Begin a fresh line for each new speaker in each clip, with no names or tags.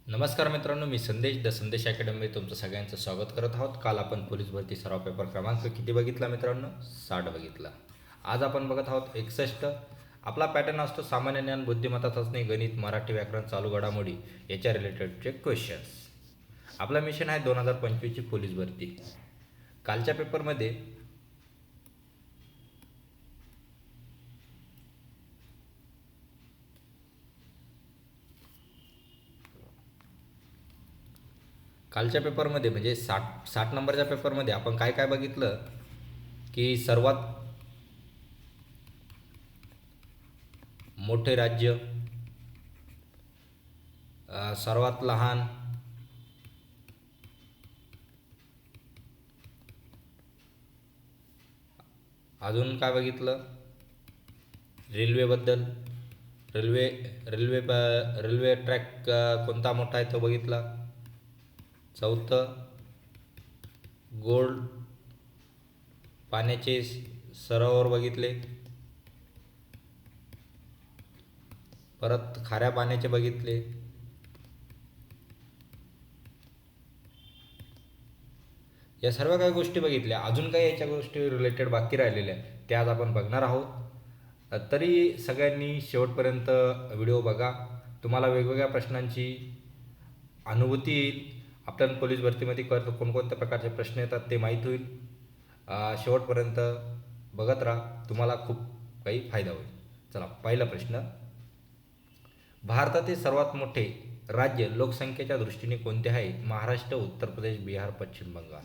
नमस्कार मित्रांनो, मी संदेश द संदेश अकॅडमीमध्ये तुमचं सगळ्यांचं स्वागत करत आहोत. काल आपण पोलीस भरती सराव पेपर क्रमांक किती बघितला मित्रांनो? 60 बघितला. आज आपण बघत आहोत 61. आपला पॅटर्न असतो सामान्य ज्ञान, बुद्धिमत्ता चाचणी, गणित, मराठी व्याकरण, चालू घडामोडी याच्या रिलेटेडचे क्वेश्चन्स. आपला मिशन आहे 2025ची पोलीस भरती. कालच्या पेपरमध्ये म्हणजे 60 नंबरच्या पेपरमध्ये आपण काय काय बघितलं की सर्वात मोठे राज्य, सर्वात लहान, अजून काय बघितलं, रेल्वेबद्दल, रेल्वे ट्रॅक कोणता मोठा आहे तो बघितला. चौथं गोल्ड पाण्याचे सरोवर बघितले. परत खाऱ्या पाण्याचे बघितले. या सर्व काही गोष्टी बघितल्या. अजून काही याच्या गोष्टी रिलेटेड बाकी राहिलेल्या त्या आज आपण बघणार आहोत. तरी सगळ्यांनी शेवटपर्यंत व्हिडिओ बघा. तुम्हाला वेगवेगळ्या प्रश्नांची अनुभूती येईल. आपल्याला पोलीस भरतीमध्ये कोणकोणत्या प्रकारचे प्रश्न येतात ते माहीत होईल. शेवटपर्यंत बघत राहा, तुम्हाला खूप काही फायदा होईल. चला, पहिला प्रश्न. भारतातील सर्वात मोठे राज्य लोकसंख्येच्या दृष्टीने कोणते आहे? महाराष्ट्र, उत्तर प्रदेश, बिहार, पश्चिम बंगाल.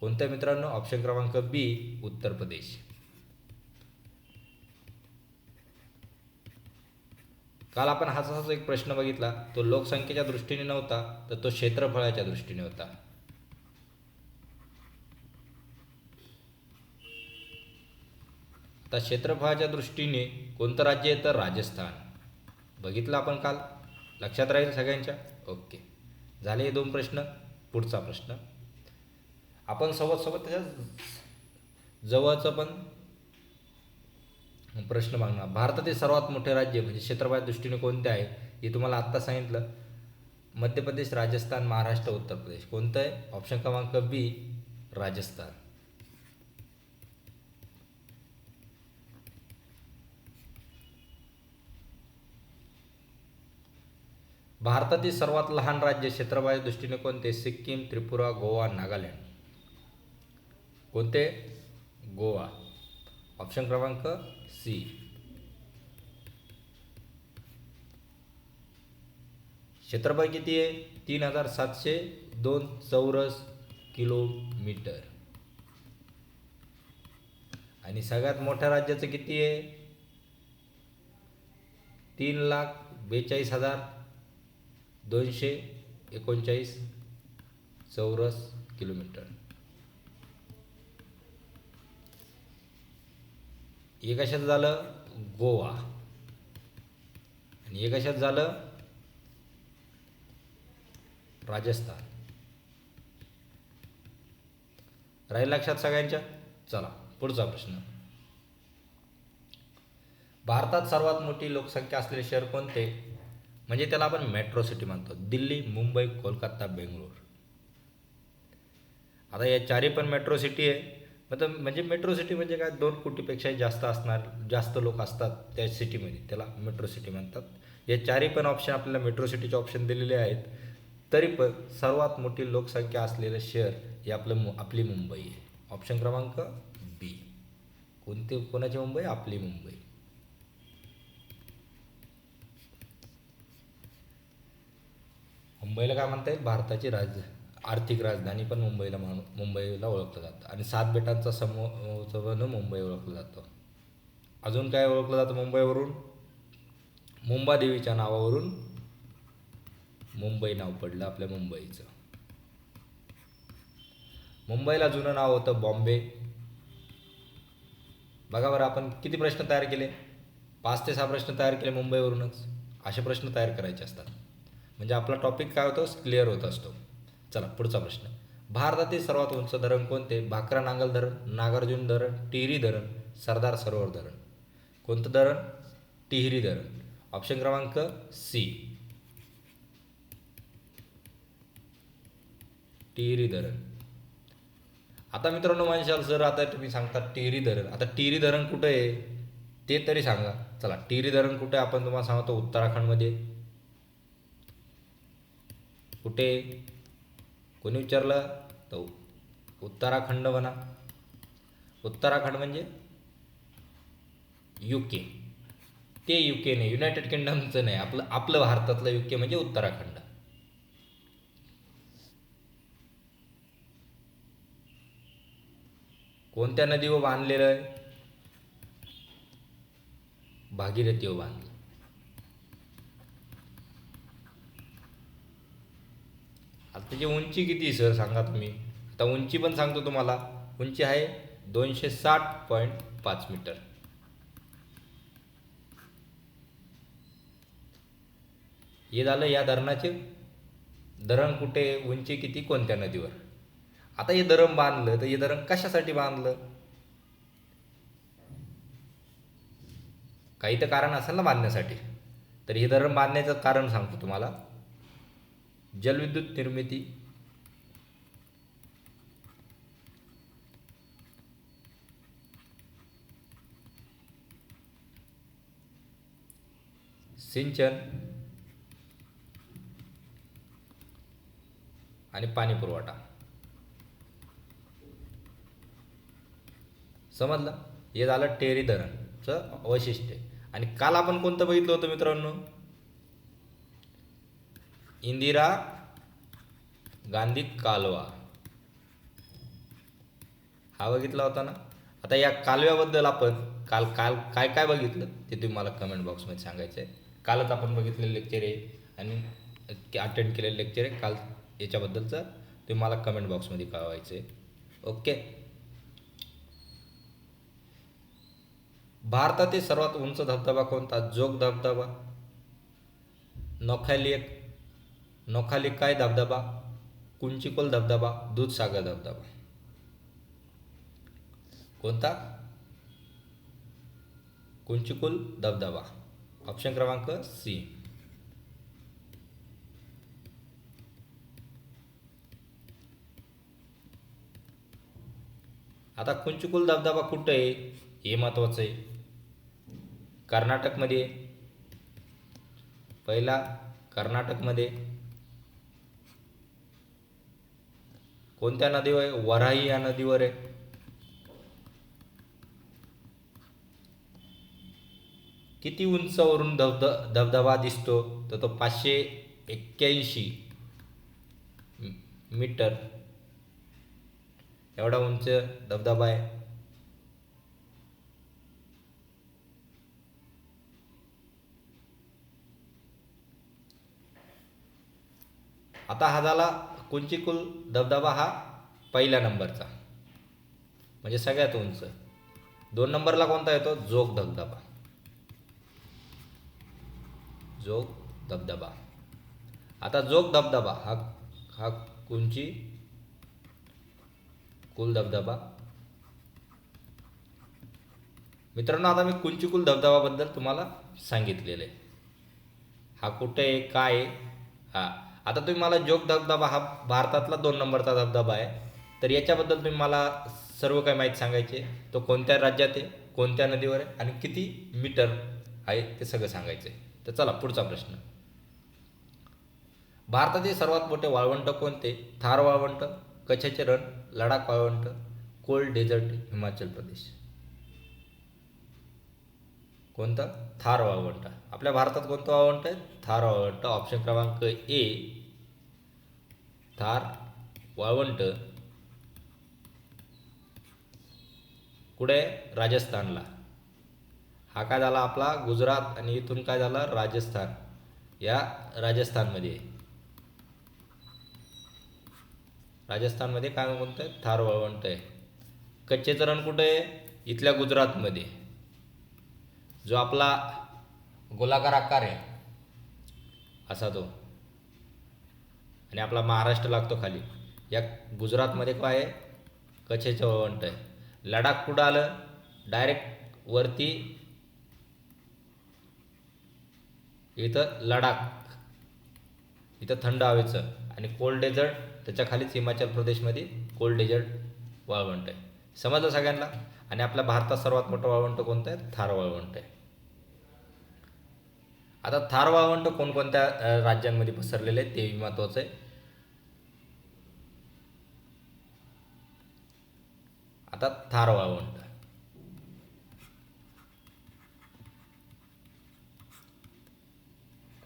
कोणत्या मित्रांनो? ऑप्शन क्रमांक बी, उत्तर प्रदेश. काल आपण हाच एक प्रश्न बघितला. तो लोकसंख्येच्या दृष्टीने नव्हता, तर तो क्षेत्रफळाच्या दृष्टीने होता. आता क्षेत्रफळाच्या दृष्टीने कोणतं राज्य येतं? राजस्थान. बघितलं आपण काल. लक्षात राहील सगळ्यांच्या? ओके, झाले हे 2 प्रश्न. पुढचा प्रश्न आपण सोबत त्याच्या जवळचं पण प्रश्न बघणार. भारतातील सर्वात मोठे राज्य म्हणजे क्षेत्रफळाच्या दृष्टीने कोणते आहे हे तुम्हाला आत्ता सांगितलं. मध्य प्रदेश, राजस्थान, महाराष्ट्र, उत्तर प्रदेश. कोणतं आहे? ऑप्शन क्रमांक बी, राजस्थान. भारतातील सर्वात लहान राज्य क्षेत्रफळाच्या दृष्टीने कोणते? सिक्कीम, त्रिपुरा, गोवा, नागालँड. कोणते? गोवा. ऑप्शन क्रमांक सी. क्षेत्रफळ किती आहे? 3702 चौरस किलोमीटर. आणि सगळ्यात मोठ्या राज्याचं किती आहे? 3,42,239 चौरस किलोमीटर. हे कशात झालं? गोवा. आणि हे कशात झालं? राजस्थान. राहील लक्षात सगळ्यांच्या? चला, पुढचा प्रश्न. भारतात सर्वात मोठी लोकसंख्या असलेले शहर कोणते? म्हणजे त्याला आपण मेट्रो सिटी म्हणतो. दिल्ली, मुंबई, कोलकाता, बेंगलोर. आता या चारही पण मेट्रो सिटी आहे. म्हणजे मेट्रो सिटी म्हणजे काय? 2 कोटीपेक्षा जास्त लोक असतात त्या सिटीमध्ये, त्याला मेट्रो सिटी म्हणतात. या चारही पण ऑप्शन आपल्याला मेट्रो सिटीचे ऑप्शन दिलेले आहेत. तरी पण सर्वात मोठी लोकसंख्या असलेलं शहर हे आपली मुंबई आहे. ऑप्शन क्रमांक बी. कोणाची मुंबई? आपली मुंबई. मुंबईला काय म्हणता येईल? भारताची आर्थिक राजधानी पण मुंबईला ओळखलं जातं. आणि 7 बेटांचा समूह मुंबई ओळखलं जातं. अजून काय ओळखलं जातं मुंबईवरून? मुंबादेवीच्या नावावरून मुंबई नाव पडलं आपल्या मुंबईचं. मुंबईला जुनं नाव होतं बॉम्बे. बघा बरं, आपण किती प्रश्न तयार केले? 5 ते 6 प्रश्न तयार केले मुंबईवरूनच. असे प्रश्न तयार करायचे असतात म्हणजे आपला टॉपिक काय होतो? क्लिअर होत असतो. चला, पुढचा प्रश्न. भारतातील सर्वात उंच धरण कोणते? भाकरा नांगल धरण, नागार्जुन धरण, टिहरी धरण, सरदार सरोवर धरण. कोणतं धरण? टिहरी धरण. ऑप्शन क्रमांक सी. टिहरी धरण. आता मित्रांनो म्हणशाल सर आता तुम्ही सांगता टिहरी धरण, आता टिहरी धरण कुठे आहे ते तरी सांगा. चला टिहरी धरण कुठे आपण तुम्हाला सांगतो उत्तराखंडमध्ये. कुठे कोणी विचारलं तर उत्तराखंड म्हणा. उत्तराखंड म्हणजे UK. ते UK नाही, युनायटेड किंगडमचं नाही, आपलं आपलं भारतातलं UK म्हणजे उत्तराखंड. कोणत्या नदीवर बांधलेलं आहे? भागीरथीवर बांधलं. आता त्याची उंची किती सर सांगा तुम्ही. आता उंची पण सांगतो तुम्हाला. उंची आहे 260.5 मीटर. हे झालं या धरणाचे. धरण कुठे, उंची किती, कोणत्या नदीवर. आता हे धरण बांधलं तर हे धरण कशासाठी बांधलं? काही तर कारण असेल ना बांधण्यासाठी. तर हे धरण बांधण्याचं कारण सांगतो तुम्हाला. जलविद्युत निर्मिती, सिंचन आणि पाणी पुरवठा. समजलं. हे झालं टिहरी धरणचं वैशिष्ट्य. आणि काल आपण कोणतं बघितलं होतं मित्रांनो? इंदिरा गांधी कालवा हा बघितला होता ना. आता या कालव्याबद्दल आपण काल काल काय काय बघितलं ते तुम्ही मला कमेंट बॉक्समध्ये सांगायचं आहे. कालच आपण बघितलेलं लेक्चर आहे आणि अटेंड केलेलं लेक्चर आहे काल, याच्याबद्दलचं तुम्ही मला कमेंट बॉक्समध्ये कळवायचं आहे. ओके. भारतातील सर्वात उंच धबधबा कोणता? जोग धबधबा, नोखालिकाय धबधबा, कुंचिकल धबधबा, दूधसागर धबधबा. कोणता? कुंचिकुल धबधबा. ऑप्शन क्रमांक C. आता कुंचिकुल धबधबा कुठे आहे हे महत्वाचं आहे. कर्नाटकमध्ये. पहिला कर्नाटकमध्ये. कोणत्या नदीवर आहे? वराही या नदीवर आहे. किती उंचावरून धबधबा दिसतो? तर तो 581 मीटर एवढा उंच धबधबा आहे. आता हा झाला कुंचिकुल धबधबा, हा पहिल्या नंबरचा म्हणजे सगळ्यात उंच. 2 नंबरला कोणता येतो? जोग धबधबा. जोग धबधबा. आता जोग धबधबा हा कुंचिकुल धबधबा. मित्रांनो आता मी कुंचिकुल धबधबाबद्दल तुम्हाला सांगितलेलं आहे. हा कुठे आहे, काय आहे. हा आता तुम्ही मला जोग धबधबा हा भारतातला 2 नंबरचा धबधबा आहे. तर याच्याबद्दल तुम्ही मला सर्व काही माहिती सांगायची. तो कोणत्या राज्यात आहे, कोणत्या नदीवर आहे आणि किती मीटर आहे ते सगळं सांगायचं आहे. तर चला पुढचा प्रश्न. भारतातील सर्वात मोठे वाळवंट कोणते? थार वाळवंट, कच्छचे रण, लडाख वाळवंट, कोल्ड डेझर्ट हिमाचल प्रदेश. कोणतं? थार वाळवंट. आपल्या भारतात कोणतं वाळवंट आहे? थार वाळवंट. ऑप्शन क्रमांक A थार वाळवंट. कुठे? राजस्थानला. हा काय झाला आपला गुजरात आणि इथून काय झाला राजस्थान. या राजस्थानमध्ये. राजस्थानमध्ये काय कोणतं आहे? थार वाळवंट आहे. कच्छेचं रण कुठे आहे? इथल्या गुजरातमध्ये. जो आपला गोलाकार आकार आहे असा तो आणि आपला महाराष्ट्र लागतो खाली. या गुजरातमध्ये काय आहे? कच्छेचं वाळवंट आहे. लडाख कुठं आलं? डायरेक्ट वरती इथं लडाख, इथं थंड हवेचं आणि कोल्ड डेझर्ट त्याच्या खालीच हिमाचल प्रदेशमध्ये कोल्ड डेझर्ट वाळवंट आहे. समजलं सगळ्यांना. आणि आपल्या भारतात सर्वात मोठं वाळवंट कोणतं आहे? थार वाळवंट आहे. आता थार वाळवंट कोणकोणत्या राज्यांमध्ये पसरलेले आहे तेही महत्त्वाचं आहे. आता थार वाळवंट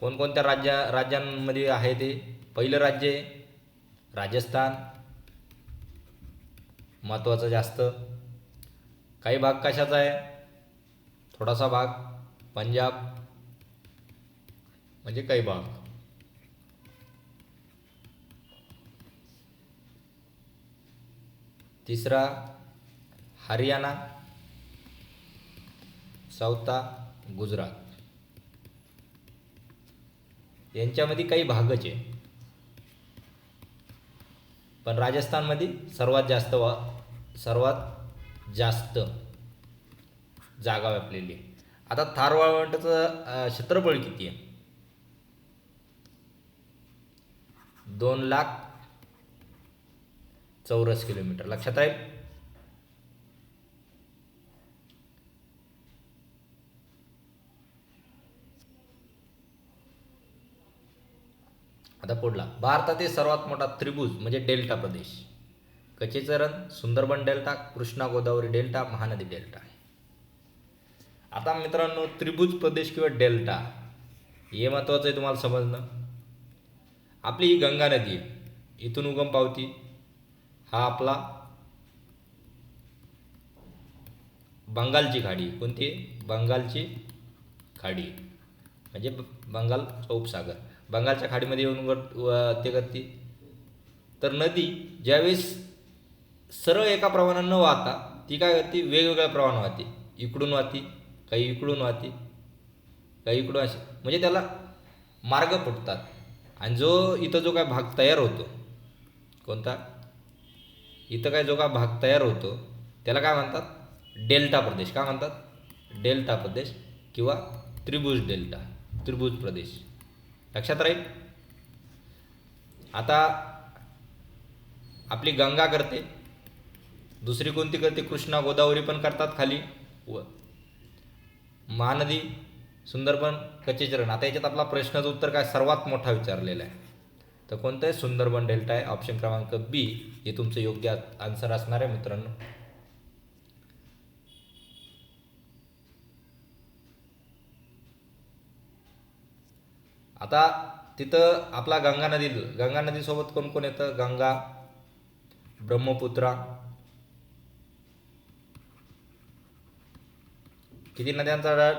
कोणकोणत्या राज्यांमध्ये आहे ते? पहिलं राज्य आहे राजस्थान, महत्त्वाचं जास्त. काही भाग कशाचा आहे? थोडासा भाग पंजाब, म्हणजे काही भाग. तिसरा हरियाणा, चौथा गुजरात. यांच्यामध्ये काही भागच आहे, पण राजस्थानमध्ये सर्वात जास्त जागा व्यापलेली आहे. आता थार वाळवंटाचं क्षेत्रफळ किती आहे? 2,00,000 चौरस किलोमीटर. लक्षात राहील. आता पुढला, भारतातील सर्वात मोठा त्रिभुज म्हणजे डेल्टा प्रदेश. कच्चे रण, Sundarban delta, Krishna Godavari delta, Mahanadi delta. आता मित्रांनो, त्रिभुज प्रदेश किंवा डेल्टा हे महत्त्वाचं आहे तुम्हाला समजणं. आपली ही गंगा नदी आहे, इथून उगम पावती. हा आपला बंगालची खाडी. कोणती? बंगालची खाडी, म्हणजे बंगाल उपसागर. बंगालच्या खाडीमध्ये येऊन ते करते. तर नदी ज्यावेळेस सरळ एका प्रवाहानं न वाहता ती काय करते? वेगवेगळ्या प्रवाहानं वाहते. इकडून वाहती, काही इकडून वाहती, काही इकडून, असे म्हणजे त्याला मार्ग फुटतात. आणि इथं जो काय भाग तयार होतो, कोणता? इथं काय जो काय भाग तयार होतो त्याला काय म्हणतात? डेल्टा प्रदेश. काय म्हणतात? डेल्टा प्रदेश किंवा त्रिभुज डेल्टा, त्रिभुज प्रदेश. लक्षात राहील. आता आपली गंगा करते, दुसरी कोणती करते? कृष्णा गोदावरी पण करतात खाली, व महानदी, सुंदरबन, कच्चे रण. आता याच्यात आपला प्रश्नाचं उत्तर काय सर्वात मोठा विचारलेला आहे, तर कोणतं आहे? सुंदरबन डेल्टा आहे. ऑप्शन क्रमांक बी हे तुमचं योग्य आन्सर असणार आहे मित्रांनो. आता तिथं आपला गंगा नदीसोबत कोण कोण येतं? गंगा, ब्रह्मपुत्रा. किती नद्यांचा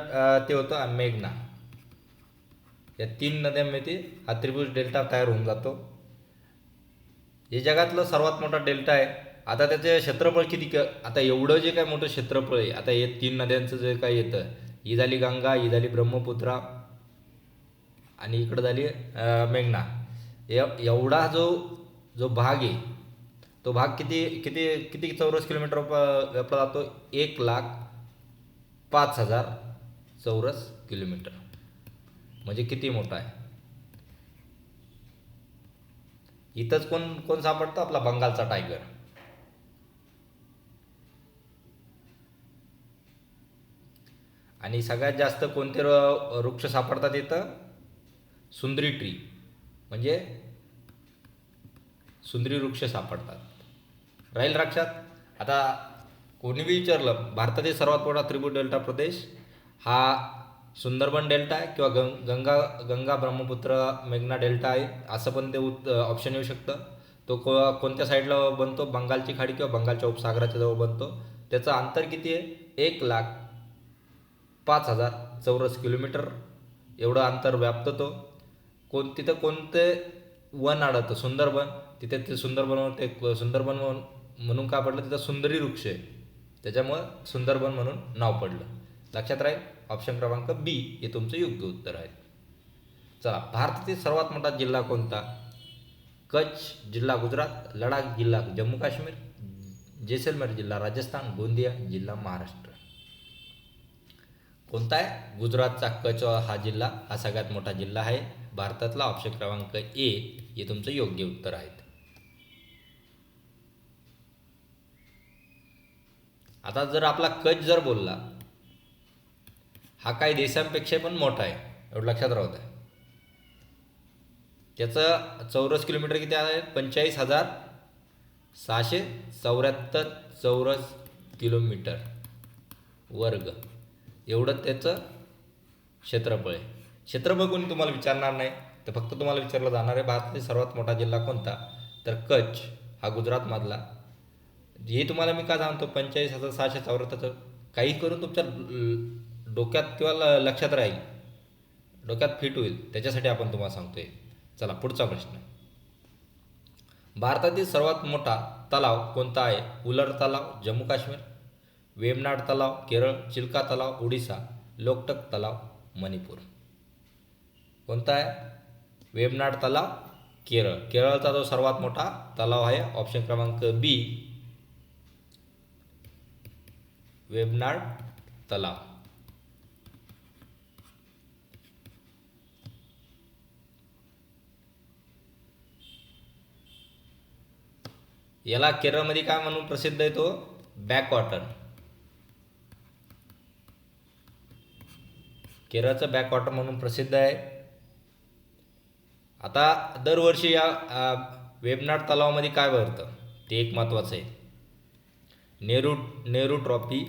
ते होतं? मेघना. या 3 नद्यांमध्ये हा त्रिभुज डेल्टा तयार होऊन जातो. हे जगातलं सर्वात मोठा डेल्टा आहे. आता त्याचे क्षेत्रफळ किती? आता एवढं जे काय मोठं क्षेत्रफळ आहे, आता हे 3 नद्यांचं जे काय येतं, ही झाली गंगा, ही झाली ब्रह्मपुत्रा, आणि इकडं झाली मेघना. एवढा जो भाग आहे, तो भाग किती किती किती चौरस किलोमीटर व्यापला जातो? 1,05,000 चौरस किलोमीटर. म्हणजे किती मोठा आहे. इथंच कोण कोण सापडतं? आपला बंगालचा टायगर. आणि सगळ्यात जास्त कोणते वृक्ष सापडतात इथं? सुंदरी ट्री, म्हणजे सुंदरी वृक्ष सापडतात. राहील लक्षात. आता कोणी विचारलं भारतातील सर्वात मोठा त्रिभुज डेल्टा प्रदेश हा सुंदरबन डेल्टा आहे किंवा गंगा ब्रह्मपुत्र मेघना डेल्टा आहे, असं पण ते ऑप्शन येऊ शकतं. तो कोणत्या साईडला बनतो? बंगालची खाडी किंवा बंगालच्या उपसागराच्या जवळ बनतो. त्याचं अंतर किती आहे? 1,05,000 चौरस किलोमीटर एवढं अंतर व्यापतं तो. तिथं कोणते वन आढळतं? सुंदरबन. तिथे ते सुंदरबन म्हणून का पडलं? तिथं सुंदरी वृक्ष आहे, त्याच्यामुळं सुंदरबन म्हणून नाव पडलं. लक्षात राहील. ऑप्शन क्रमांक बी हे तुमचं योग्य उत्तर आहे. चला, भारतातील सर्वात मोठा जिल्हा कोणता? कच्छ जिल्हा गुजरात, लडाख जिल्हा जम्मू काश्मीर, जैसलमेर जिल्हा राजस्थान, गोंदिया जिल्हा महाराष्ट्र. कोणता आहे? गुजरातचा कच्छ हा जिल्हा हा सगळ्यात मोठा जिल्हा आहे. भारतातला ऑप्शन क्रमांक ए हे तुमचं योग्य उत्तर आहे. आता जर आपला कच्छ जर बोलला, हा काही देशांपेक्षा पण मोठा आहे, एवढं लक्षात राहू द्या. त्याचं चौरस किलोमीटर किती आहे? 45,674 चौरस किलोमीटर वर्ग एवढं त्याचं क्षेत्रफळ आहे. क्षेत्रफळ कोणी तुम्हाला विचारणार नाही, तर फक्त तुम्हाला विचारलं जाणार आहे भारतातील सर्वात मोठा जिल्हा कोणता, तर कच्छ हा गुजरातमधला. हे तुम्हाला मी का सांगतो 45,674, काही करून तुमच्या डोक्यात किंवा लक्षात राहील, डोक्यात फिट होईल, त्याच्यासाठी आपण तुम्हाला सांगतोय. चला पुढचा प्रश्न. भारतातील सर्वात मोठा तलाव कोणता आहे? उलर तलाव जम्मू काश्मीर, वेमनाड तलाव केरळ, चिल्का तलाव ओडिशा, लोकटक तलाव मणिपूर. कोणता आहे? वेमनाड तलाव केरळ. केरळचा जो सर्वात मोठा तलाव आहे, ऑप्शन क्रमांक बी, वेमनाड तलाव. याला केरळमध्ये काय म्हणून प्रसिद्ध आहे? तो बॅकवॉटर. केरळचं बॅकवॉटर म्हणून प्रसिद्ध आहे. आता दरवर्षी या वेमनाड तलावामध्ये काय भरतं ते एक महत्त्वाचं आहे. नेहरू ट्रॉफी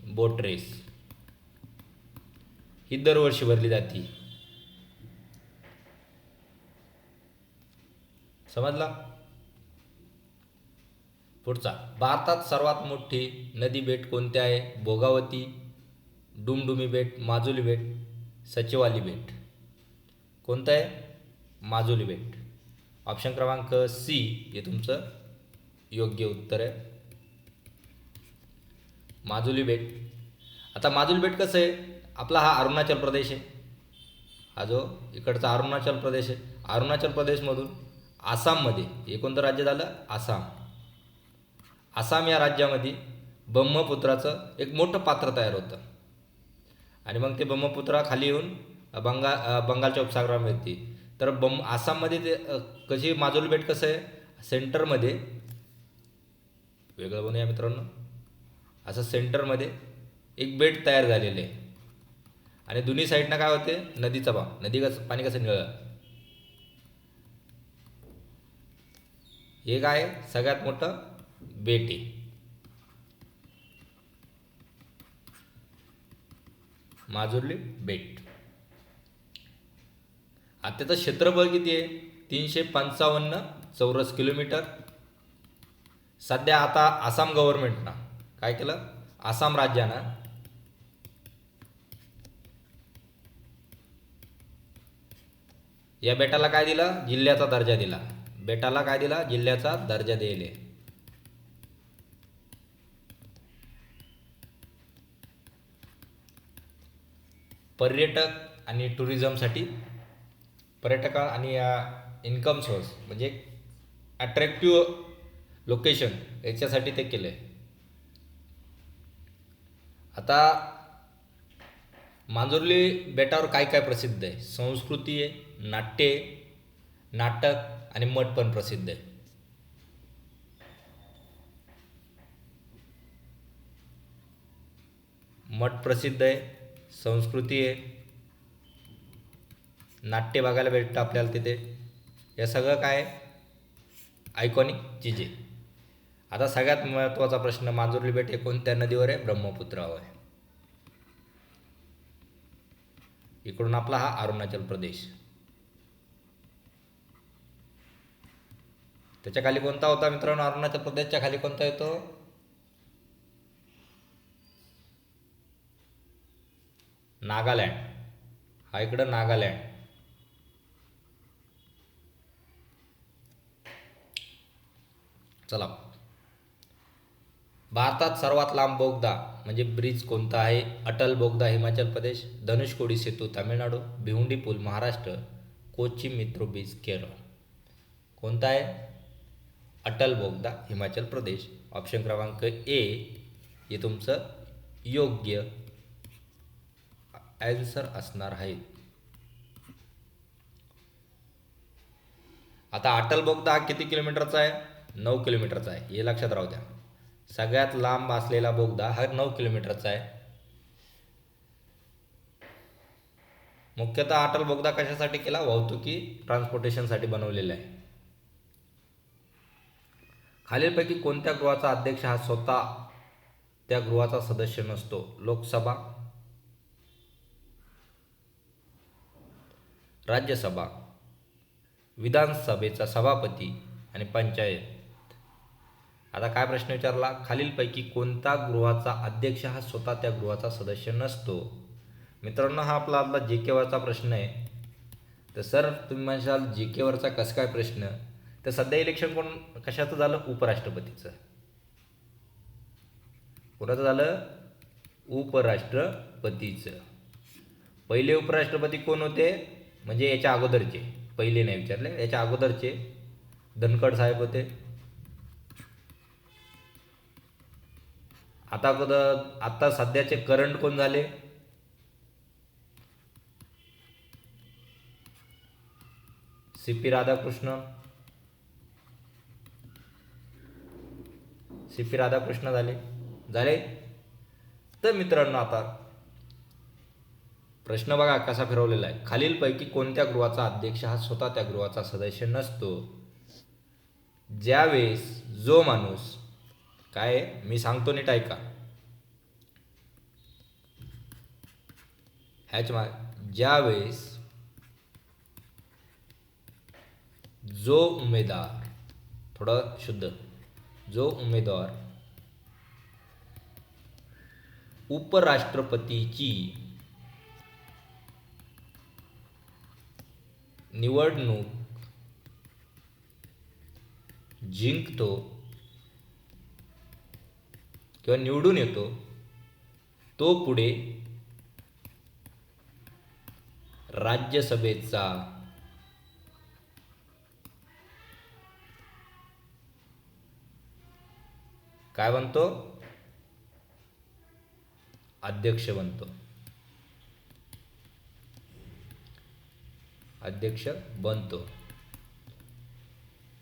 बोट रेस ही दरवर्षी भरली जाते. समजला? पुढचा. भारतात सर्वात मोठी नदी बेट कोणते आहे? भोगावती, डुमडुमी बेट, माजुली बेट, सचिवाली बेट. कोणतं आहे? माजुली बेट. ऑप्शन क्रमांक सी हे तुमचं योग्य उत्तर आहे, माजुली बेट. आता माजुली बेट कसं आहे? आपला हा अरुणाचल प्रदेश आहे, हा जो इकडचा अरुणाचल प्रदेश आहे. अरुणाचल प्रदेशमधून आसाममध्ये, हे कोणतं राज्य झालं? आसाम. आसाम या राज्यामध्ये ब्रह्मपुत्राचं एक मोठं पात्र तयार होतं आणि मग ते ब्रह्मपुत्रा खाली येऊन बंगालच्या उपसागरामध्ये येते. तर आसाममध्ये ते कशी माजुली बेट कसं आहे? सेंटरमध्ये वेगळं बनूया मित्रांनो, असं सेंटरमध्ये एक बेट तयार झालेलं आहे आणि दोन्ही साईडनं काय होते? नदीचा पाणी कसं निळं. हे काय सगळ्यात मोठं बेट आहे, माजुली बेट. आता त्याचं क्षेत्रफळ किती आहे? 355 चौरस किलोमीटर. सध्या आता आसाम गव्हर्नमेंटनं काय केलं? आसाम राज्यानं या बेटाला काय दिलं? जिल्ह्याचा दर्जा दिला. बेटाला काय दिला? जिल्ह्याचा दर्जा दिले. पर्यटक आणि टुरिझमसाठी, पर्यटक आणि इन्कम सोर्स म्हणजे अट्रॅक्टिव्ह लोकेशन याच्यासाठी ते केलं आहे. आता माजुली बेटावर काय काय प्रसिद्ध आहे? संस्कृती आहे, नाट्य आहे, नाटक आणि मठ पण प्रसिद्ध आहे. मठ प्रसिद्ध आहे, संस्कृती आहे, नाट्य बघायला भेटतं आपल्याला तिथे. हे सगळं काय आयकॉनिक चीज आहे. आता सगळ्यात महत्त्वाचा प्रश्न, माजुली बेट हे कोणत्या नदीवर आहे? ब्रह्मपुत्रावर आहे. इकडून आपला हा अरुणाचल प्रदेश, त्याच्या खाली कोणता होता मित्रांनो? अरुणाचल प्रदेशच्या खाली कोणता येतो? नागालँड. हा इकडं नागालँड. चला, भारतात सर्वात लांब बोगदा म्हणजे ब्रिज कोणता आहे? अटल बोगदा हिमाचल प्रदेश, धनुषकोडी सेतू तामिळनाडू, भिवंडी पूल महाराष्ट्र, कोची मेट्रो ब्रिज केरळ. कोणता आहे? अटल बोगदा हिमाचल प्रदेश. ऑप्शन क्रमांक ए हे तुमचं योग्य ॲन्सर असणार आहेत. आता अटल बोगदा हा किती किलोमीटरचा आहे? 9 किलोमीटरचा आहे, हे लक्षात राहू द्या. सगळ्यात लांब असलेला बोगदा हा 9 किलोमीटरचा आहे. मुख्यतः अटल बोगदा कशासाठी केला? वाहतुकी ट्रान्सपोर्टेशनसाठी बनवलेला आहे. खालीलपैकी कोणत्या गृहाचा अध्यक्ष हा स्वतः त्या गृहाचा सदस्य नसतो? लोकसभा, राज्यसभा, विधानसभेचा सभापती आणि पंचायत. आता काय प्रश्न विचारला? खालीलपैकी कोणता गृहाचा अध्यक्ष हा स्वतः त्या गृहाचा सदस्य नसतो? मित्रांनो, हा आपला जी केवरचा प्रश्न आहे. तर सर तुम्ही म्हणाल जी केवरचा कसं काय प्रश्न? तर सध्या इलेक्शन कशाचं झालं? उपराष्ट्रपतीचं. कोणाचं झालं? उपराष्ट्रपतीचं. पहिले उपराष्ट्रपती कोण होते? म्हणजे याच्या अगोदरचे, पहिले नाही विचारले, याच्या अगोदरचे धनखड साहेब होते. आता सध्याचे करंट कोण झाले? सी.पी. राधाकृष्ण. सी.पी. राधाकृष्ण झाले. तर मित्रांनो, आता प्रश्न बघा कसा फिरवलेला आहे. खालीलपैकी कोणत्या गृहाचा अध्यक्ष हा स्वतः त्या गृहाचा सदस्य नसतो? ज्यावेळेस जो माणूस काय, मी सांगतो नीट ऐका, ज्यावेळेस जो उमेदवार, थोडं शुद्ध, जो उमेदवार उपराष्ट्रपतीची निवडणूक जिंकतो किंवा निवडून येतो, तो पुढे राज्यसभेचा काय बनतो? अध्यक्ष बनतो.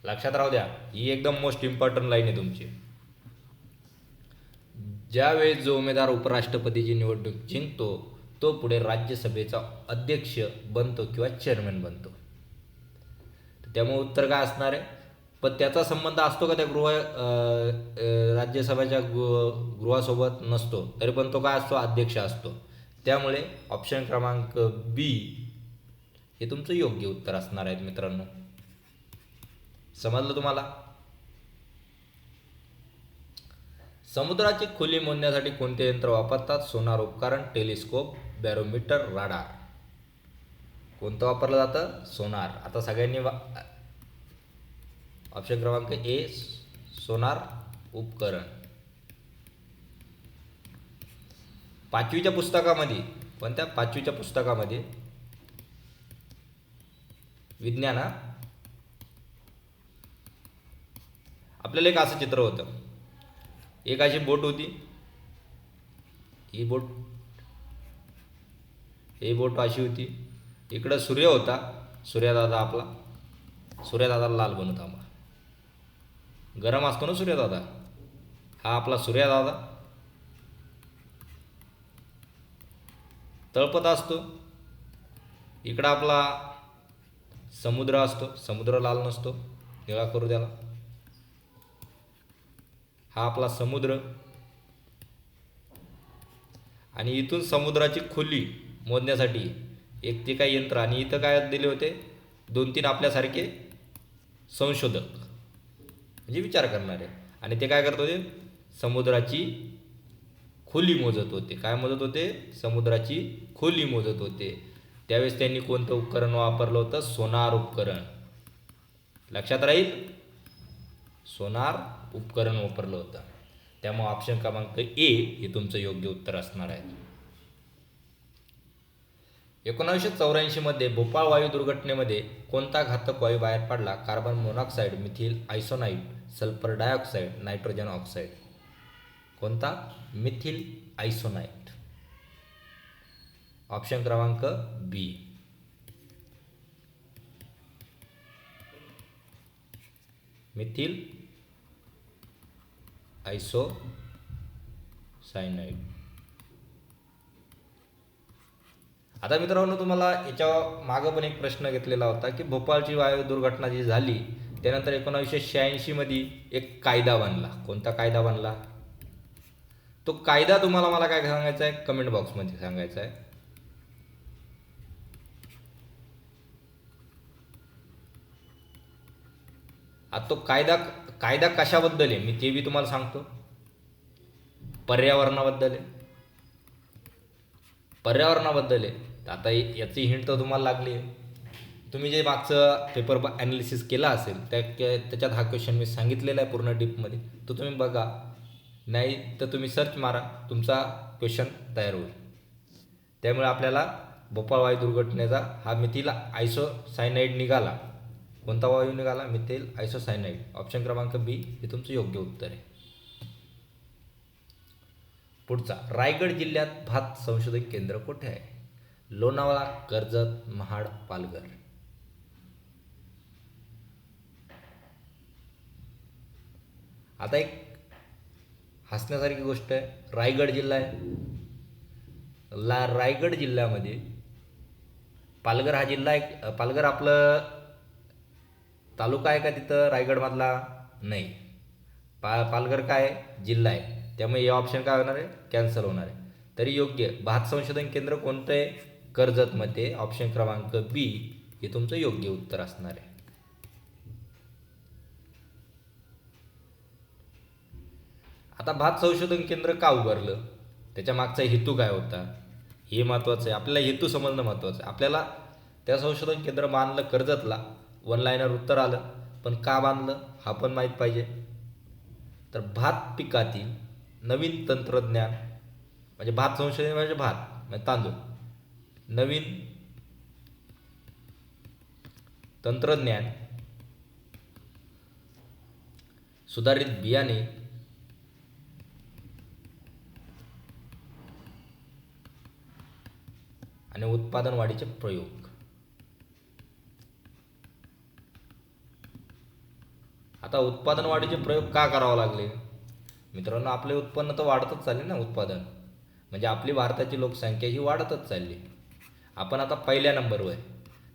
लक्षात राहू द्या, ही एकदम मोस्ट इम्पॉर्टंट लाईन आहे तुमची. ज्यावेळेस जो उमेदवार उपराष्ट्रपतीची निवडणूक जिंकतो, तो पुढे राज्यसभेचा अध्यक्ष बनतो किंवा चेअरमॅन बनतो. त्यामुळे उत्तर काय असणार आहे? पण त्याचा संबंध असतो का त्या राज्यसभेच्या गृहासोबत? नसतो. तरी पण तो काय असतो? अध्यक्ष असतो. त्यामुळे ऑप्शन क्रमांक बी हे तुमचं योग्य उत्तर असणार आहे मित्रांनो. समजलं तुम्हाला? समुद्राची खोली मोजण्यासाठी कोणते यंत्र वापरतात? सोनार उपकरण, टेलिस्कोप, बॅरोमीटर, राडार. कोणतं वापरलं जातं? सोनार. आता सगळ्यांनी ऑप्शन क्रमांक ए सोनार उपकरण. पाचवीच्या पुस्तकामध्ये, कोणत्या? पाचवीच्या पुस्तकामध्ये विज्ञान, आपल्याला एक असं चित्र होतं. एक अशी बोट होती. ही बोट अशी होती. इकडं सूर्य होता, सूर्यदादा आपला. सूर्यदादाला लाल बनवता आम्हाला, गरम असतो ना सूर्यदादा. हा आपला सूर्यदादा तळपत असतो. इकडं आपला समुद्र असतो. समुद्र लाल नसतो, निळा करू द्याला. हा आपला समुद्र. आणि इथून समुद्राची खोली मोजण्यासाठी एक ते काही यंत्र, आणि इथं काय दिले होते? 2-3 आपल्यासारखे संशोधक, म्हणजे विचार करणारे. आणि ते काय करत होते? समुद्राची खोली मोजत होते. काय मोजत होते? समुद्राची खोली मोजत होते. त्यावेळेस त्यांनी कोणतं उपकरण वापरलं होतं? सोनार उपकरण. लक्षात राहील, सोनार उपकरण वापरलं होतं. त्यामुळे ऑप्शन क्रमांक ए हे तुमचं योग्य उत्तर असणार आहे. 1984 मध्ये भोपाळ वायू दुर्घटनेमध्ये कोणता घातक वायू बाहेर पडला? Carbon monoxide, methyl isocyanate, sulphur dioxide, nitrogen oxide. कोणता? Methyl isocyanate. ऑप्शन क्रमांक बी. मिथिल आयसोसायनाइड. आता मित्रांनो, तुम्हाला याच्या मागं पण एक प्रश्न घेतलेला होता की भोपाळची वायू दुर्घटना जी झाली त्यानंतर 1986 मध्ये एक कायदा बनला. कोणता कायदा बनला? तो कायदा तुम्हाला मला काय सांगायचा आहे कमेंट बॉक्समध्ये सांगायचा आहे. आता तो कायदा कायदा कशाबद्दल आहे मी ते बी तुम्हाला सांगतो. पर्यावरणाबद्दल आहे. पर्यावरणाबद्दल आहे. आता याची हिंट तर तुम्हाला लागली आहे. तुम्ही जे मागचं पेपर ॲनालिसिस केला असेल त्याच्यात हा क्वेश्चन मी सांगितलेला आहे पूर्ण डीपमध्ये, तो तुम्ही बघा. नाही तर तुम्ही सर्च मारा, तुमचा क्वेश्चन तयार होईल. त्यामुळे आपल्याला भोपाळ वायू दुर्घटनेचा हा मिथिल आयसोसायनाइड निघाला. कोणता वायू निघाला? मिथिल आयसोसायनाइड. ऑप्शन क्रमांक बी हे तुमचं योग्य उत्तर आहे. पुढचा, रायगड जिल्ह्यात भात संशोधन केंद्र कुठे आहे? लोणावळा, कर्जत, महाड, पालघर. आता एक हसण्यासारखी गोष्ट आहे, रायगड जिल्हा आहे. रायगड जिल्ह्यामध्ये पालघर हा जिल्हा आहे. पालघर आपलं तालुका आहे का तिथं रायगडमधला? नाही. पालघर काय जिल्हा आहे. त्यामुळे हे ऑप्शन काय होणार आहे? कॅन्सल होणार आहे. तरी योग्य भात संशोधन केंद्र कोणतं आहे? कर्जतमध्ये. ऑप्शन क्रमांक बी हे तुमचं योग्य उत्तर असणार आहे. आता भात संशोधन केंद्र का उभारलं? त्याच्या मागचा हेतू काय होता हे महत्त्वाचं आहे. आपल्याला हेतू समजणं महत्त्वाचं आहे. आपल्याला त्या संशोधन केंद्र बांधलं कर्जतला, वन लाईनर उत्तर आलं, पण का बांधलं हा पण माहीत पाहिजे. तर भात पिकातील नवीन तंत्रज्ञान, म्हणजे भात संशोधन म्हणजे भात म्हणजे तांदूळ, नवीन तंत्रज्ञान, सुधारित बियाणे आणि उत्पादन वाढीचे प्रयोग. आता उत्पादन वाढीचे प्रयोग का करावे लागले? मित्रांनो, आपले उत्पन्न तर वाढतच चालले ना. उत्पादन म्हणजे आपली भारताची लोकसंख्या ही वाढतच चालली. आपण आता पहिल्या नंबरवर आहे,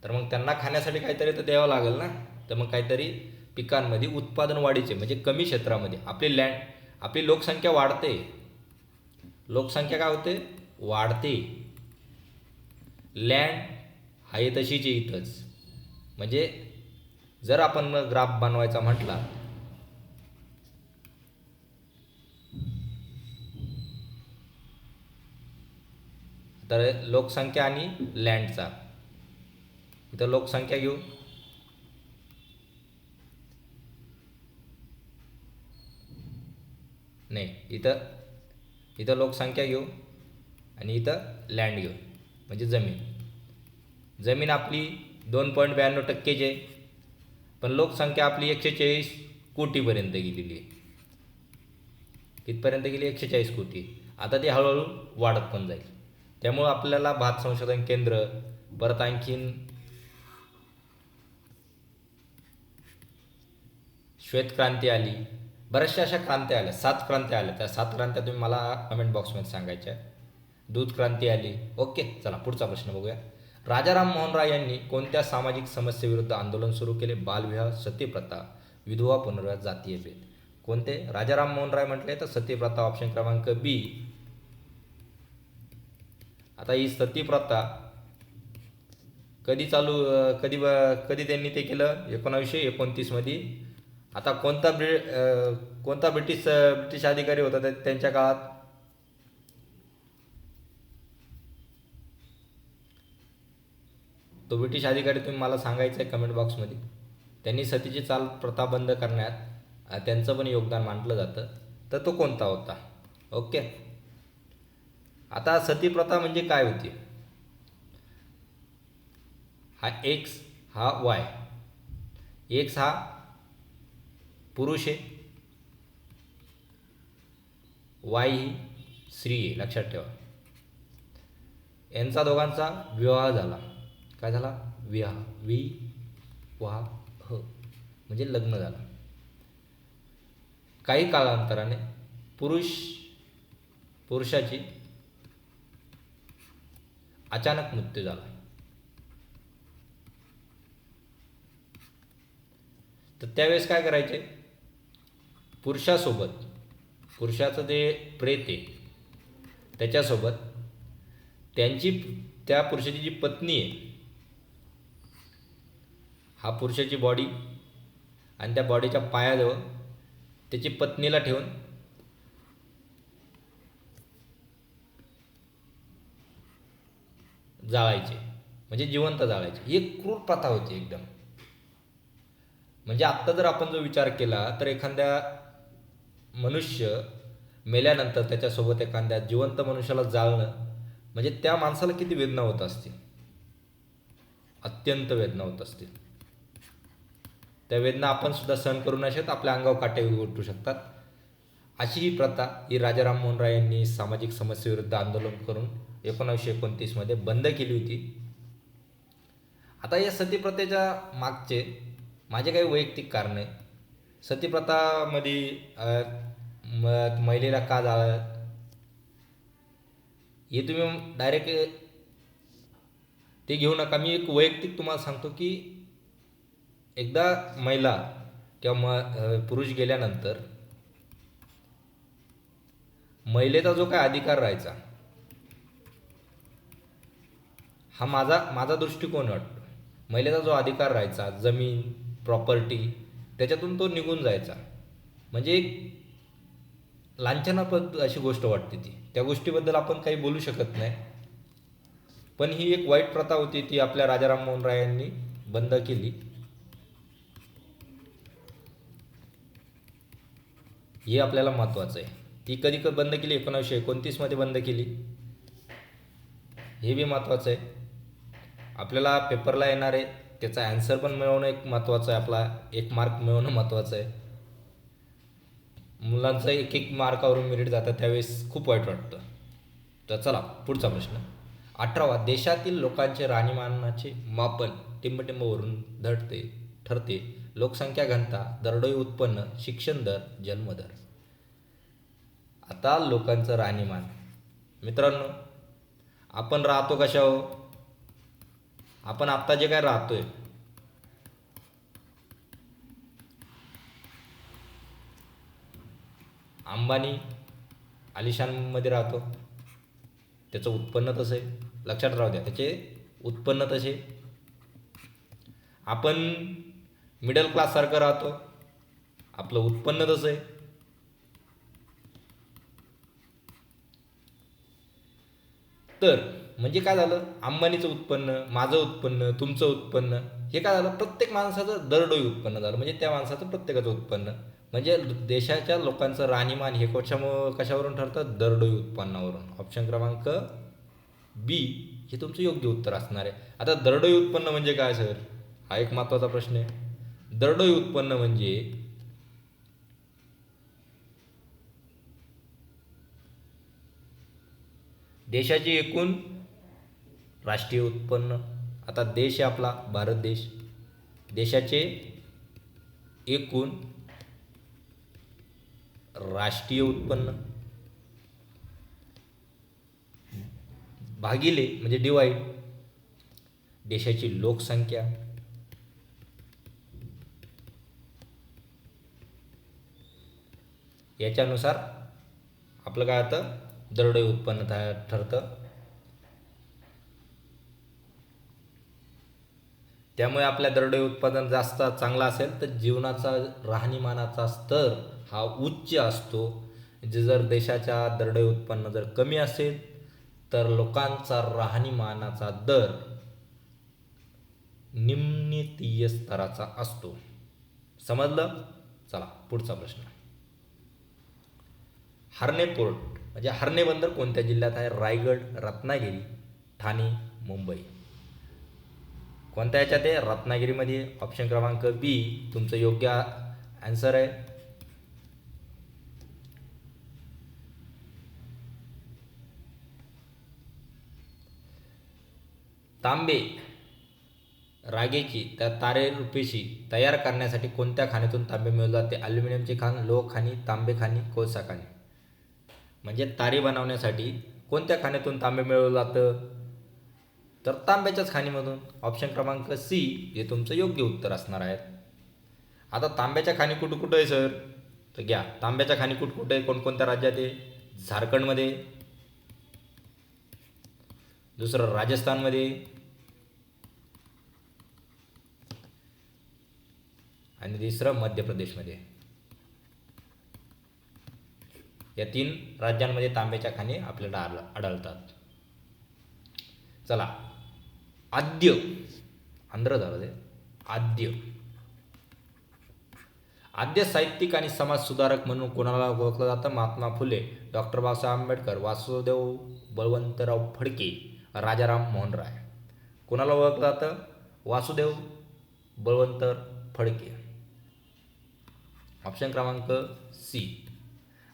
तर मग त्यांना खाण्यासाठी काहीतरी तर द्यावं लागेल ना. तर मग काहीतरी पिकांमध्ये उत्पादन वाढीचे म्हणजे कमी क्षेत्रामध्ये आपली लोकसंख्या वाढते. लोकसंख्या काय होते? वाढते. लँड आहे तशीच इथंच. म्हणजे जर आपण ग्राफ बनवायचा म्हटला तर लोकसंख्या आणि लँडचा, इथं लोकसंख्या घेऊ, नाही इथं लोकसंख्या घेऊ आणि इथं लँड घेऊ म्हणजे जमीन आपली 2.92% आहे, पण लोकसंख्या आपली 140 कोटीपर्यंत गेलेली आहे. कितपर्यंत गेली? 140 कोटी. आता ती हळूहळू वाढत पण जाईल. त्यामुळं आपल्याला भात संशोधन केंद्र, परत आणखीन श्वेतक्रांती आली, बऱ्याचशा अशा क्रांत्या आल्या, 7 क्रांत्या आल्या. त्या 7 क्रांत्या तुम्ही मला कमेंट बॉक्समध्ये सांगायच्या. दूध क्रांती आली. ओके, चला पुढचा प्रश्न बघूया. राजाराम मोहन राय यांनी कोणत्या सामाजिक समस्येविरुद्ध आंदोलन सुरू केले? बालविवाह, सतीप्रथा, विधवा पुनर्विवाह, जातीय भेद. कोणते? राजाराम मोहन राय म्हटले तर सतीप्रथा. ऑप्शन क्रमांक बी. आता ही सतीप्रथा कधी कधी त्यांनी ते केलं? 1929 मध्ये. आता कोणता ब्रिटिश अधिकारी होता त्यांच्या काळात? तो ब्रिटिश अधिकारी तुम्ही मला सांगायचा आहे कमेंट बॉक्समध्ये. त्यांनी सतीची चाल प्रथा बंद करण्यात त्यांचं पण योगदान मानलं जातं. तर तो कोणता होता? ओके. आता सतीप्रथा म्हणजे काय होती? हा एक्स, हा वाय. एक्स हा पुरुष आहे, वाय ही स्त्री आहे, लक्षात ठेवा. यांचा दोघांचा विवाह झाला. काय झाला? विवाह म्हणजे लग्न झालं. काही कालांतराने पुरुषाची अचानक मृत्यू झाला. तर त्यावेळेस काय करायचे? पुरुषाचं जे प्रेत आहे त्याच्यासोबत त्या पुरुषाची जी पत्नी आहे, हा पुरुषाची बॉडी आणि त्या बॉडीच्या पायाजवळ त्याची पत्नीला ठेवून जाळायचे, म्हणजे जिवंत जाळायचे. ही एक क्रूर प्रथा होती एकदम. म्हणजे आत्ता जर आपण जो विचार केला तर एखाद्या मनुष्य मेल्यानंतर त्याच्यासोबत एखाद्या जिवंत मनुष्याला जाळणं म्हणजे त्या माणसाला किती वेदना होत असतील, अत्यंत वेदना होत असतील. त्या वेदना आपण सुद्धा सहन करू नाही शकत, आपल्या अंगावर काटे उठू शकतात. अशी ही प्रथा ही राजा राममोहन राय यांनी सामाजिक समस्येविरुद्ध आंदोलन करून 1929 मध्ये बंद केली होती. आता या सतीप्रथेच्या मागचे माझे काही वैयक्तिक कारण आहे. सतीप्रथामध्ये महिलेला का जाळत हे तुम्ही डायरेक्ट ते घेऊ नका. मी एक वैयक्तिक तुम्हाला सांगतो की एकदा महिला किंवा पुरुष गेल्यानंतर महिलेचा जो काय अधिकार राहायचा हा माझा दृष्टिकोन वाटतो. महिलेचा जो अधिकार राहायचा, जमीन, प्रॉपर्टी, त्याच्यातून तो निघून जायचा. म्हणजे एक लांछनास्पद अशी गोष्ट वाटते ती. त्या गोष्टीबद्दल आपण काही बोलू शकत नाही. पण ही एक वाईट प्रथा होती, ती आपल्या राजा राममोहन राय यांनी बंद केली. हे आपल्याला महत्त्वाचं आहे. ती कधी बंद केली? 1929 मध्ये बंद केली. हे बी महत्त्वाचं आहे. आपल्याला पेपरला येणार आहे त्याचा ॲन्सर पण मिळवणं एक महत्त्वाचं आहे. आपला 1 मार्क मिळवणं महत्त्वाचं आहे. मुलांचं 1 मार्कावरून मेरिट जातं, त्यावेळेस खूप वाईट वाटतं. तर चला पुढचा प्रश्न. 18वा, देशातील लोकांचे राहणीमानाचे मापन टिंबटिंबवरून ठरते. लोकसंख्या घनता, दरडोई उत्पन्न, शिक्षण दर, जन्मदर. आता लोकांचं राहणीमान, मित्रांनो, आपण राहतो कशावर? आपण आत्ता जे काय राहतोय, अंबानी आलिशानमध्ये राहतो, त्याचं उत्पन्न तसं आहे. लक्षात राहू द्या, त्याचे उत्पन्न तसे. आपण मिडल क्लाससारखं राहतो, आपलं उत्पन्न तसं आहे. तर म्हणजे काय झालं? अंबानीचं उत्पन्न, माझं उत्पन्न, तुमचं उत्पन्न, हे काय झालं? प्रत्येक माणसाचं दरडोई उत्पन्न झालं. म्हणजे त्या माणसाचं प्रत्येकाचं उत्पन्न. म्हणजे देशाच्या लोकांचं राहणीमान हे कशावरून ठरतं? दरडोई उत्पन्नावरून. ऑप्शन क्रमांक बी हे तुमचं योग्य उत्तर असणार आहे. आता दरडोई उत्पन्न म्हणजे काय सर? हा एक महत्त्वाचा प्रश्न आहे. दरडोई उत्पन्न म्हणजे देशाची एकूण राष्ट्रीय उत्पन्न. आता देश आहे आपला भारत देश, देशाचे एकूण राष्ट्रीय उत्पन्न भागिले म्हणजे डिवाइड देशाची लोकसंख्या. याच्यानुसार आपलं काय होतं? दरडोई उत्पन्न ठरतं. त्यामुळे आपल्या दरडोई उत्पादन जास्त चांगला असेल तर जीवनाचा राहणीमानाचा स्तर हा उच्च असतो. जर देशाच्या दरडोई उत्पन्न जर कमी असेल तर लोकांचा राहणीमानाचा दर निम्नतीय स्तराचा असतो. समजलं? चला पुढचा प्रश्न. हर्णे पोर्ट म्हणजे हर्णे बंदर कोणत्या जिल्ह्यात आहे? रायगड, रत्नागिरी, ठाणे, मुंबई. कोणत्या याच्यात आहे? रत्नागिरीमध्ये. ऑप्शन क्रमांक बी तुमचं योग्य आन्सर आहे. तांबे रागेची त्या तारे रुपेशी तयार करण्यासाठी कोणत्या खाणीतून तांबे मिळवले जाते? ॲल्युमिनियमची खाण, लोह खाणी, तांबे खाणी, कोळसा खाणी. म्हणजे तारे बनवण्यासाठी कोणत्या खाणीतून तांबे मिळवलं जातं? तर तांब्याच्याच खाणीमधून. ऑप्शन क्रमांक सी हे तुमचं योग्य उत्तर असणार आहे. आता तांब्याच्या खाणी कुठं कुठं आहे सर? तर घ्या, तांब्याच्या खाणी कुठं कुठं आहे, कोणकोणत्या राज्यात आहे? झारखंडमध्ये, दुसरं राजस्थानमध्ये आणि तिसरं मध्य प्रदेशमध्ये. या 3 राज्यांमध्ये तांब्याच्या खाणी आपल्याला आढळतात. चला, आद्य आंध्र झालं ते. आद्य साहित्यिक आणि समाज सुधारक म्हणून कोणाला ओळखलं जातं? महात्मा फुले, डॉक्टर बाबासाहेब आंबेडकर, वासुदेव बळवंतराव फडके, राजाराम मोहन राय. कोणाला ओळखलं जातं? वासुदेव बळवंतर फडके. ऑप्शन क्रमांक सी.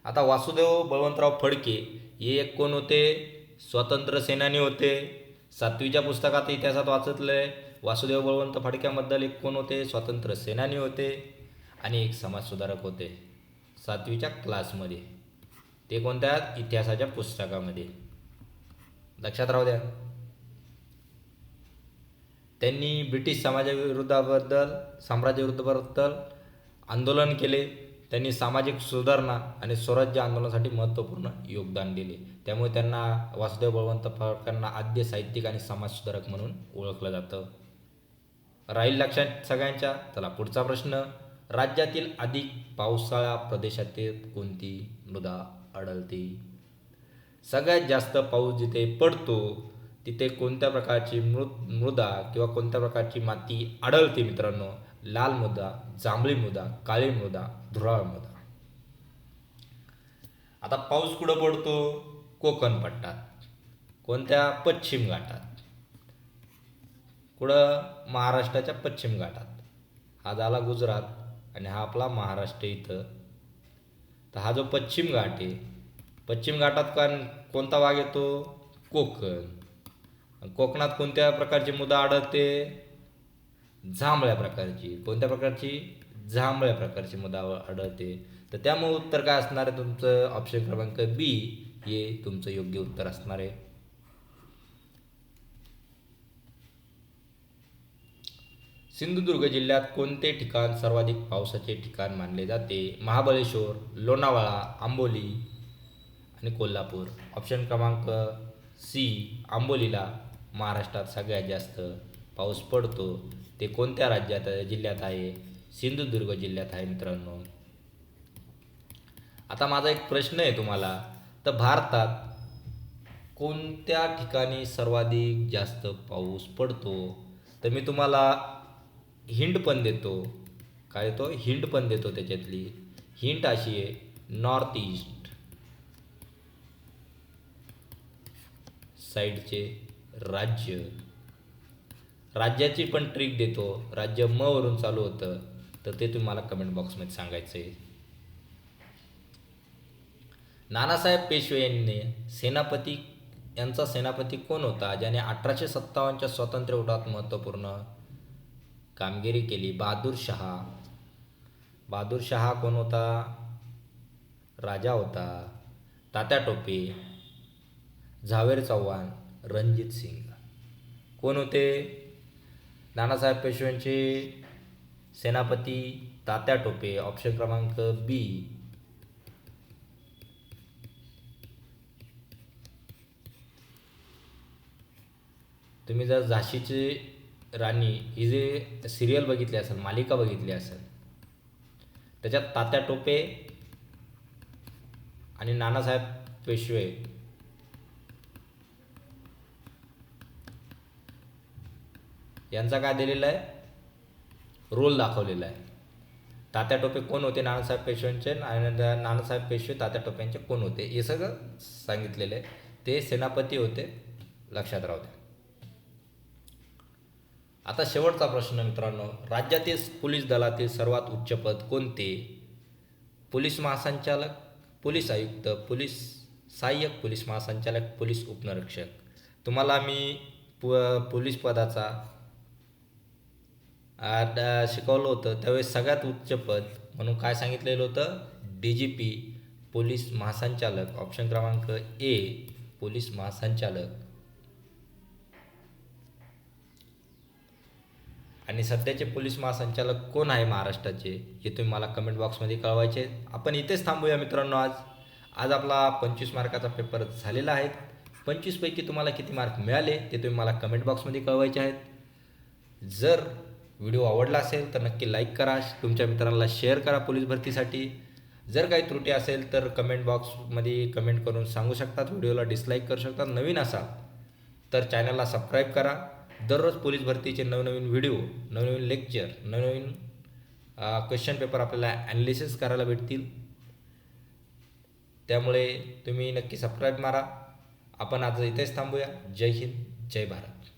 आता वासुदेव बळवंतराव फडके हे एक कोण होते? स्वतंत्र सेनानी होते. 7वीच्या पुस्तकात इतिहासात वाचतले वासुदेव बळवंत फडक्याबद्दल एक कोण होते? स्वतंत्र सेनानी होते आणि एक समाजसुधारक होते 7वीच्या क्लासमध्ये. ते कोणत्या? इतिहासाच्या पुस्तकामध्ये. लक्षात राहू द्या. त्यांनी ब्रिटिश साम्राज्याविरुद्ध आंदोलन केले. त्यांनी सामाजिक सुधारणा आणि स्वराज्य आंदोलनासाठी महत्त्वपूर्ण योगदान दिले. त्यामुळे त्यांना वासुदेव बळवंत फडक्यांना आद्य साहित्यिक आणि समाजसुधारक म्हणून ओळखलं जातं. राहील लक्षात सगळ्यांच्या. चला पुढचा प्रश्न. राज्यातील अधिक पावसाळा प्रदेशातील कोणती मृदा आढळते? सगळ्यात जास्त पाऊस जिथे पडतो तिथे कोणत्या प्रकारची मृदा किंवा कोणत्या प्रकारची माती आढळते मित्रांनो? लाल मृदा, जांभळी मृदा, काळी मृदा, धुराळ मृदा. आता पाऊस कुठं पडतो? कोकण पट्ट्यात. कोणत्या? पश्चिम घाटात. कुठं? महाराष्ट्राच्या पश्चिम घाटात. हा झाला गुजरात आणि हा आपला महाराष्ट्र इथं. तर हा जो पश्चिम घाट आहे, पश्चिम घाटात कोणता भाग येतो? कोकण. कोकणात कोणत्या प्रकारची मृदा आढळते? जांभळ्या प्रकारची. कोणत्या प्रकारची? जांभळ्या प्रकारची मृदा आढळते. तर त्यामुळे उत्तर काय असणार आहे तुमचं? ऑप्शन क्रमांक बी हे तुमचं योग्य उत्तर असणार आहे. सिंधुदुर्ग जिल्ह्यात कोणते ठिकाण सर्वाधिक पावसाचे ठिकाण मानले जाते? महाबळेश्वर, लोणावळा, आंबोली आणि कोल्हापूर. ऑप्शन क्रमांक सी. आंबोलीला महाराष्ट्रात सगळ्यात जास्त पाऊस पडतो. ते कोणत्या जिल्ह्यात आहे? सिंधुदुर्ग जिल्ह्यात आहे मित्रांनो. आता माझा एक प्रश्न आहे तुम्हाला. तर भारतात कोणत्या ठिकाणी सर्वाधिक जास्त पाऊस पडतो? तर मी तुम्हाला हिंट पण देतो. काय तो? हिंट पण देतो. त्याच्यातली हिंट अशी आहे, नॉर्थ ईस्ट साईडचे राज्याची पण ट्रिक देतो. राज्य म वरून चालू होतं, तर ते तुम्हाला कमेंट बॉक्समध्ये सांगायचं आहे. नानासाहेब पेशवे यांचा सेनापती कोण होता ज्याने 1857च्या स्वातंत्र्य उठावात महत्त्वपूर्ण कामगिरी केली? बहादूर शहा कोण होता? राजा होता. तात्या टोपे, झावेर चव्हाण, रणजित सिंग. कोण होते? नानासाहेब पेशव्यांचे सेनापती तात्या टोपे. ऑप्शन क्रमांक बी. तुम्ही जर झाशीची राणी ही जे सिरियल बघितली असेल, मालिका बघितली असेल, त्याच्यात तात्या टोपे आणि नानासाहेब पेशवे यांचा काय दिलेला आहे? रोल दाखवलेला आहे. तात्या टोपे कोण होते? नानासाहेब पेशव्यांचे. आणि नानासाहेब पेशवे तात्या टोपेंचे कोण होते हे सगळं सांगितलेलं आहे. ते सेनापती होते. लक्षात राहू द्या. आता शेवटचा प्रश्न मित्रांनो. राज्यातील पोलीस दलातील सर्वात उच्च पद कोणते? पोलीस महासंचालक, पोलीस आयुक्त, सहाय्यक पोलीस महासंचालक, पोलीस उपनिरीक्षक. तुम्हाला मी पोलीस पदाचा शिकवलं होतं, त्यावेळेस सगळ्यात उच्च पद म्हणून काय सांगितलेलं होतं? DGP, पोलीस महासंचालक. ऑप्शन क्रमांक ए, पोलीस महासंचालक. आणि सध्याचे पोलीस महासंचालक कोण आहे महाराष्ट्राचे, हे तुम्ही मला कमेंट बॉक्समध्ये कळवायचे. आपण इथेच थांबूया मित्रांनो. आज आपला 25 मार्काचा पेपर झालेला आहे. 25 पैकी तुम्हाला किती मार्क मिळाले ते तुम्ही मला कमेंट बॉक्समध्ये कळवायचे आहेत. जर व्हिडिओ आवडला असेल तर नक्की लाईक करा, तुमच्या मित्रांना शेअर करा पोलीस भरतीसाठी. जर काही त्रुटी असेल तर कमेंट बॉक्समध्ये कमेंट करून सांगू शकतात, व्हिडिओला डिसलाईक करू शकतात. नवीन असाल तर चॅनलला सबस्क्राईब करा. दररोज पोलीस भरतीचे नवनवीन व्हिडिओ, नवनवीन लेक्चर, नवनवीन क्वेश्चन पेपर आपल्याला ॲनालिसिस करायला भेटतील. त्यामुळे तुम्ही नक्की सबस्क्राईब मारा. आपण आज इथेच थांबूया. जय हिंद, जय भारत.